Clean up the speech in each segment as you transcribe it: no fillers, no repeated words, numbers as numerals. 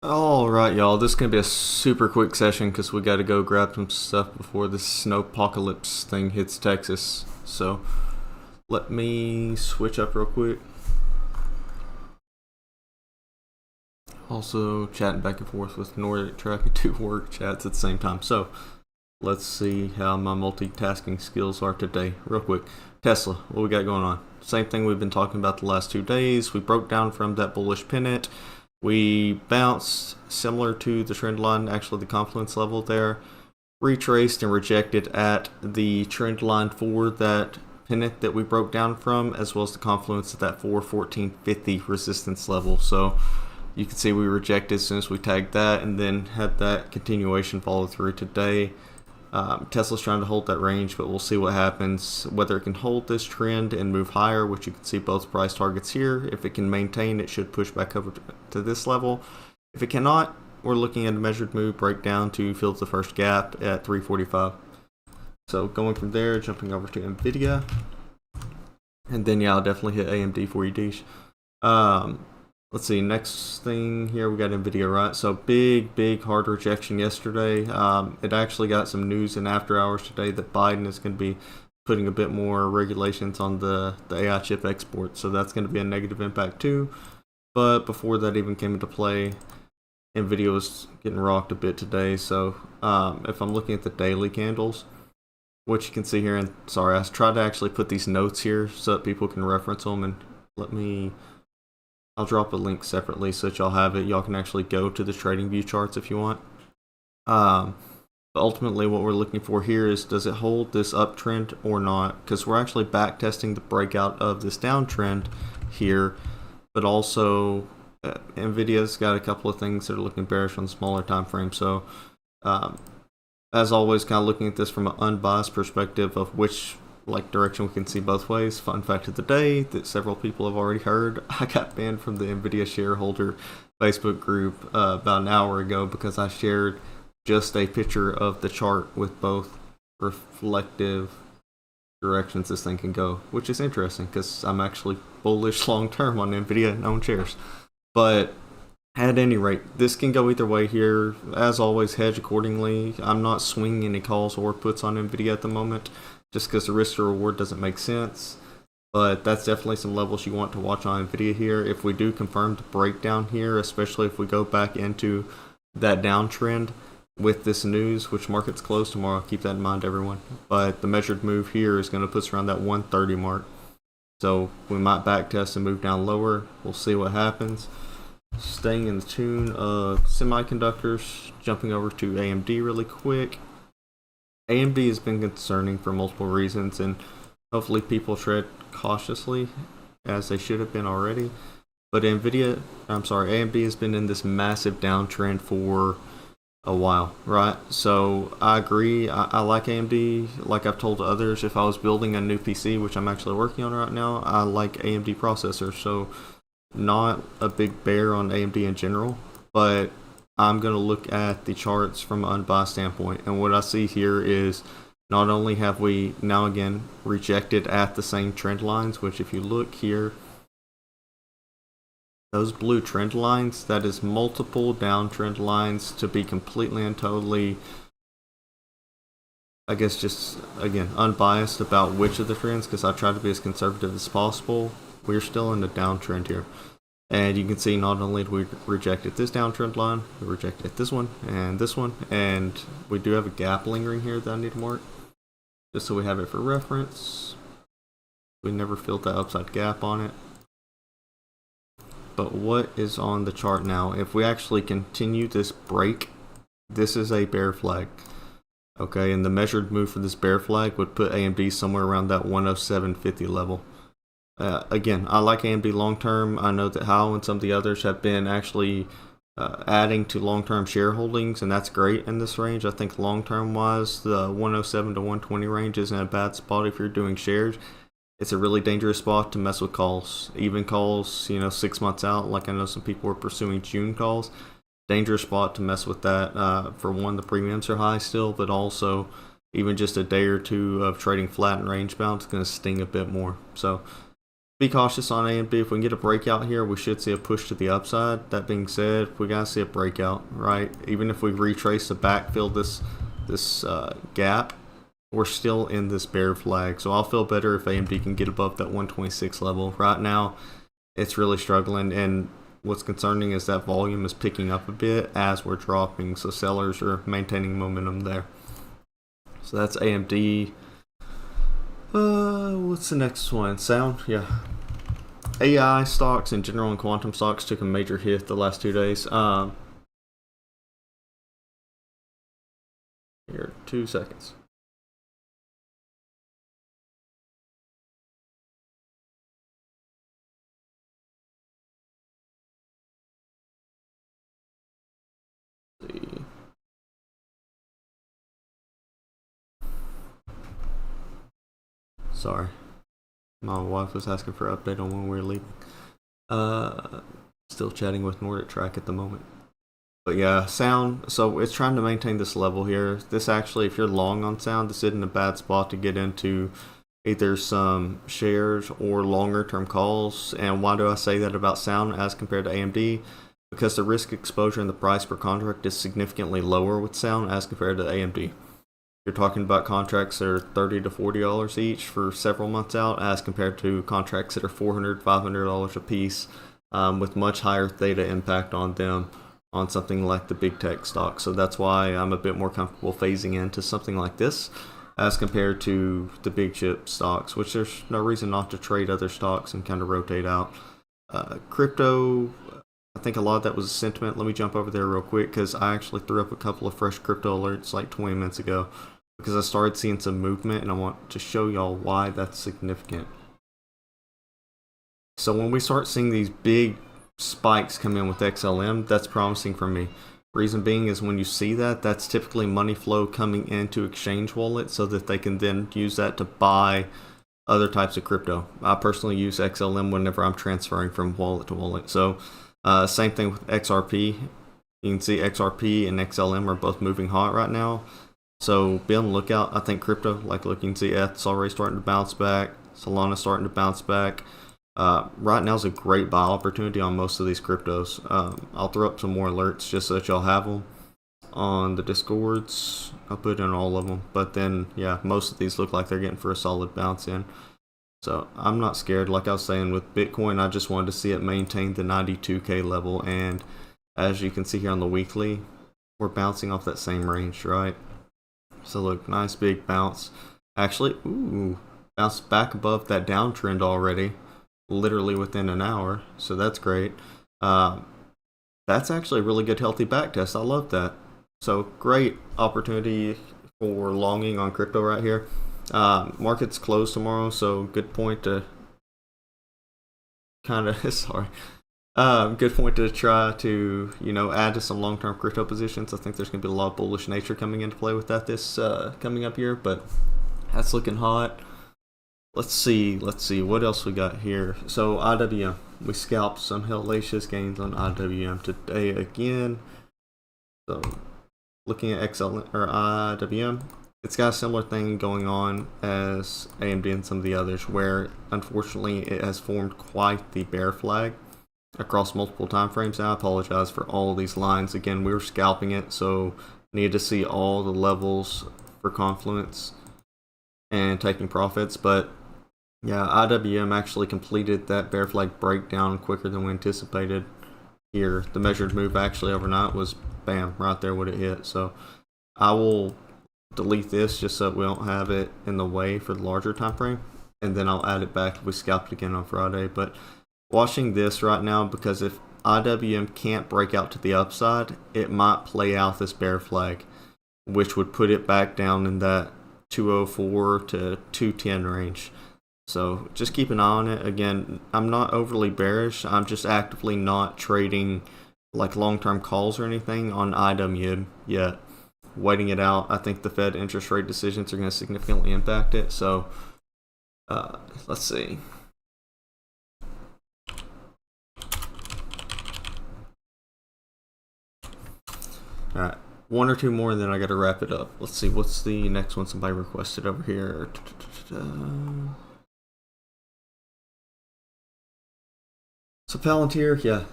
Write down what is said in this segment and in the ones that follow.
Alright, y'all, this is going to be a super quick session because we got to go grab some stuff before this snowpocalypse thing hits Texas. So, let me switch up real quick. Also, chatting back and forth with Nordic tracking two work chats at the same time. So, let's see how my multitasking skills are today. Real quick, Tesla, what we got going on? Same thing we've been talking about the last 2 days. We broke down from that bullish pennant. We bounced similar to the trend line, actually the confluence level there, retraced and rejected at the trend line for that pennant that we broke down from, as well as the confluence at that 41450 resistance level. So you can see we rejected as soon as we tagged that, and then had that continuation follow through today. Tesla's trying to hold that range, but we'll see what happens, whether it can hold this trend and move higher, which you can see both price targets here. If it can maintain, it should push back over to this level. If it cannot, we're looking at a measured move breakdown to fill the first gap at 345. So going from there, jumping over to NVDA, and then yeah, I'll definitely hit AMD for you, Deesh. Let's see, next thing here, we got NVIDIA, right? So big hard rejection yesterday. It actually got some news in after hours today that Biden is going to be putting a bit more regulations on the AI chip export. So that's going to be a negative impact too. But before that even came into play, NVIDIA was getting rocked a bit today. So if I'm looking at the daily candles, what you can see here, and sorry, I tried to actually put these notes here so that people can reference them, and I'll drop a link separately so that y'all have it. Y'all can actually go to the trading view charts if you want. But ultimately what we're looking for here is, does it hold this uptrend or not? Because we're actually back testing the breakout of this downtrend here, but also NVIDIA's got a couple of things that are looking bearish on the smaller time frame. So as always, kind of looking at this from an unbiased perspective of which direction we can see both ways. Fun fact of the day that several people have already heard: I got banned from the NVIDIA shareholder Facebook group about an hour ago because I shared just a picture of the chart with both reflective directions this thing can go, which is interesting because I'm actually bullish long term on NVIDIA and own shares. But at any rate, this can go either way here. As always, hedge accordingly. I'm not swinging any calls or puts on NVIDIA at the moment, just because the risk to reward doesn't make sense. But that's definitely some levels you want to watch on NVIDIA here. If we do confirm the breakdown here, especially if we go back into that downtrend with this news, which market's closed tomorrow, keep that in mind, everyone. But the measured move here is going to put us around that 130 mark. So we might back test and move down lower. We'll see what happens. Staying in the tune of semiconductors, jumping over to AMD really quick. AMD has been concerning for multiple reasons, and hopefully people tread cautiously, as they should have been already. But AMD has been in this massive downtrend for a while, right? So I agree. I like AMD. Like I've told others, if I was building a new PC, which I'm actually working on right now, I like AMD processors. So not a big bear on AMD in general, but I'm going to look at the charts from an unbiased standpoint. And what I see here is, not only have we now again rejected at the same trend lines, which if you look here, those blue trend lines, that is multiple downtrend lines to be completely and totally, I guess, just again unbiased about which of the trends, because I try to be as conservative as possible. We're still in a downtrend here. And you can see not only did we reject at this downtrend line, we rejected this one, and we do have a gap lingering here that I need to mark, just so we have it for reference. We never filled that upside gap on it. But what is on the chart now? If we actually continue this break, this is a bear flag. Okay, and the measured move for this bear flag would put AMD somewhere around that 107.50 level. Again, I like AMD long term. I know that Hal and some of the others have been actually adding to long term shareholdings, and that's great in this range. I think long term wise, the 107 to 120 range isn't a bad spot if you're doing shares. It's a really dangerous spot to mess with calls, even calls, 6 months out. Like I know some people are pursuing June calls. Dangerous spot to mess with that. For one, the premiums are high still, but also even just a day or two of trading flat and range bound is going to sting a bit more. So be cautious on AMD. If we can get a breakout here, we should see a push to the upside. That being said, we gotta see a breakout, right? Even if we retrace the backfill this gap, we're still in this bear flag. So I'll feel better if AMD can get above that 126 level. Right now, it's really struggling, and what's concerning is that volume is picking up a bit as we're dropping. So sellers are maintaining momentum there. So that's AMD. What's the next one? Sound? Yeah. AI stocks in general and quantum stocks took a major hit the last 2 days. Here, 2 seconds. Let's see. Sorry. My wife was asking for an update on when we were leaving. Still chatting with Nordic Track at the moment. But yeah, sound. So it's trying to maintain this level here. This actually, if you're long on sound, this isn't a bad spot to get into either some shares or longer term calls. And why do I say that about sound as compared to AMD? Because the risk exposure and the price per contract is significantly lower with sound as compared to AMD. You're talking about contracts that are $30 to $40 each for several months out, as compared to contracts that are $400, $500 a piece, with much higher theta impact on them on something like the big tech stock. So that's why I'm a bit more comfortable phasing into something like this as compared to the big chip stocks, which there's no reason not to trade other stocks and kind of rotate out. Crypto, I think a lot of that was a sentiment. Let me jump over there real quick because I actually threw up a couple of fresh crypto alerts like 20 minutes ago because I started seeing some movement, and I want to show y'all why that's significant. So when we start seeing these big spikes come in with XLM, that's promising for me. Reason being is when you see that, that's typically money flow coming into exchange wallet so that they can then use that to buy other types of crypto. I personally use XLM whenever I'm transferring from wallet to wallet. So same thing with XRP. You can see XRP and XLM are both moving hot right now. So be on the lookout. I think crypto, like look, you can see ETH's already starting to bounce back. Solana's starting to bounce back. Right now is a great buy opportunity on most of these cryptos. I'll throw up some more alerts just so that y'all have them on the Discords. I'll put in all of them. But then, yeah, most of these look like they're getting for a solid bounce in. So I'm not scared. Like I was saying with Bitcoin, I just wanted to see it maintain the 92K level. And as you can see here on the weekly, we're bouncing off that same range, right? So look, nice big bounce. Actually, bounced back above that downtrend already, literally within an hour. So that's great. That's actually a really good healthy back test. I love that. So great opportunity for longing on crypto right here. Market's closed tomorrow, so good point to kind of good point to try to add to some long-term crypto positions. I think there's going to be a lot of bullish nature coming into play with that this coming up here, but that's looking hot. Let's see what else we got here. So IWM, we scalped some hellacious gains on IWM today again. So looking at IWM, it's got a similar thing going on as AMD and some of the others, where unfortunately it has formed quite the bear flag across multiple time frames. I apologize for all of these lines. Again, we were scalping it, so needed to see all the levels for confluence and taking profits. But yeah, IWM actually completed that bear flag breakdown quicker than we anticipated here. The measured move actually overnight was bam, right there what it hit. So I will delete this just so we don't have it in the way for the larger time frame, and then I'll add it back if we scalp it again on Friday. But watching this right now, because if IWM can't break out to the upside, it might play out this bear flag, which would put it back down in that 204 to 210 range. So just keep an eye on it. Again, I'm not overly bearish. I'm just actively not trading like long-term calls or anything on IWM yet. Waiting it out. I think the Fed interest rate decisions are going to significantly impact it. So let's see. Alright, one or two more and then I gotta wrap it up. Let's see, what's the next one somebody requested over here? So Palantir, yeah,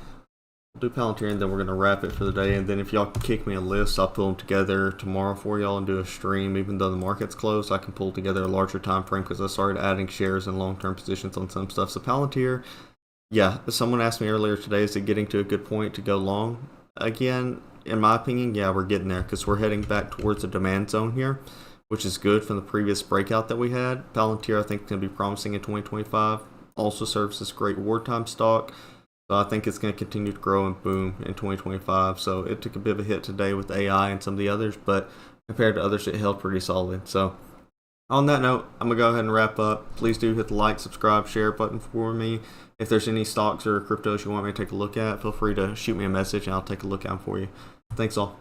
we'll do Palantir and then we're gonna wrap it for the day. And then if y'all can kick me a list, I'll pull them together tomorrow for y'all and do a stream. Even though the market's closed, I can pull together a larger time frame because I started adding shares and long-term positions on some stuff. So Palantir, yeah, someone asked me earlier today, is it getting to a good point to go long? Again, in my opinion, yeah, we're getting there because we're heading back towards a demand zone here, which is good from the previous breakout that we had. Palantir, I think, is going to be promising in 2025. Also serves as great wartime stock. So I think it's going to continue to grow and boom in 2025. So it took a bit of a hit today with AI and some of the others, but compared to others, it held pretty solid. So on that note, I'm going to go ahead and wrap up. Please do hit the like, subscribe, share button for me. If there's any stocks or cryptos you want me to take a look at, feel free to shoot me a message and I'll take a look out for you. Thanks all.